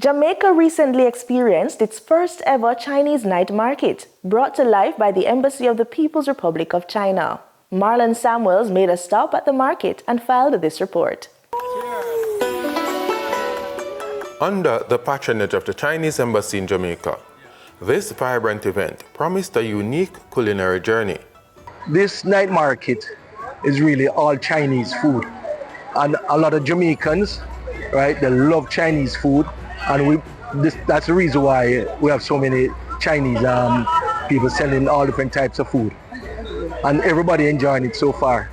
Jamaica recently experienced its first ever Chinese night market, brought to life by the Embassy of the People's Republic of China. Marlon Samuels made a stop at the market and filed this report. Under the patronage of the Chinese Embassy in Jamaica, this vibrant event promised a unique culinary journey. This night market is really all Chinese food, and a lot of Jamaicans, right, they love Chinese food, and that's the reason why we have so many Chinese people selling all different types of food, and everybody enjoying it so far,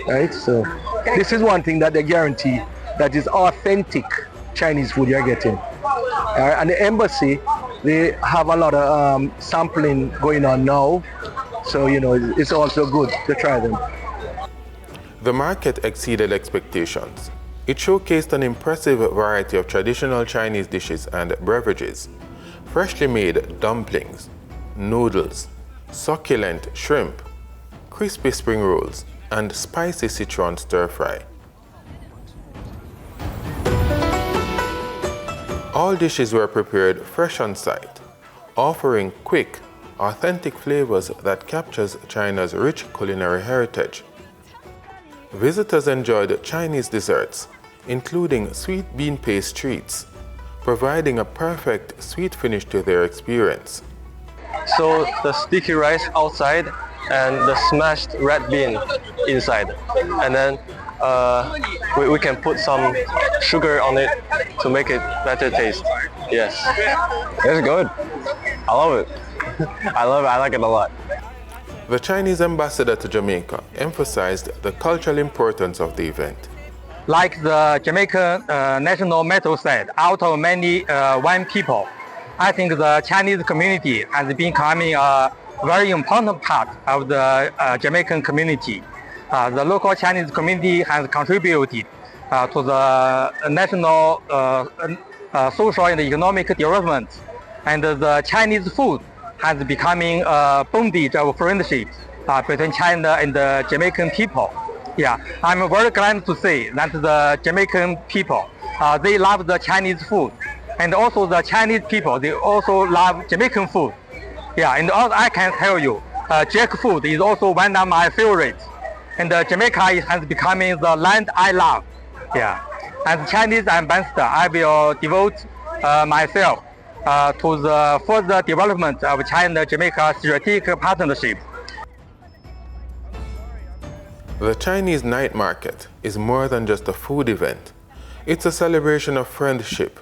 right? So this is one thing that they guarantee, that is authentic Chinese food you're getting. And the embassy, they have a lot of sampling going on now, so it's also good to try them. The market exceeded expectations. It showcased an impressive variety of traditional Chinese dishes and beverages, freshly made dumplings, noodles, succulent shrimp, crispy spring rolls, and spicy Sichuan stir-fry. All dishes were prepared fresh on site, offering quick, authentic flavors that captures China's rich culinary heritage. Visitors enjoyed Chinese desserts, including sweet bean paste treats, providing a perfect sweet finish to their experience. So the sticky rice outside and the smashed red bean inside, and then we can put some sugar on it to make it better taste. Yes, it's good. I love it. I like it a lot. The Chinese ambassador to Jamaica emphasized the cultural importance of the event. Like the Jamaican national motto said, out of many, one people. I think the Chinese community has been becoming a very important part of the Jamaican community. The local Chinese community has contributed to the national social and economic development, and the Chinese food has becoming a bondage of friendship between China and the Jamaican people. Yeah, I'm very glad to say that the Jamaican people, they love the Chinese food, and also the Chinese people, they also love Jamaican food. Yeah, and also I can tell you, jackfruit is also one of my favorites, and Jamaica has becoming the land I love. Yeah, as Chinese ambassador, I will devote myself to the further development of China-Jamaica strategic partnership. The Chinese night market is more than just a food event. It's a celebration of friendship,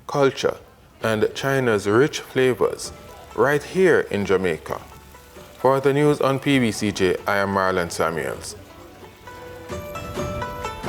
culture, and China's rich flavors, right here in Jamaica. For the news on PBCJ, I am Marlon Samuels.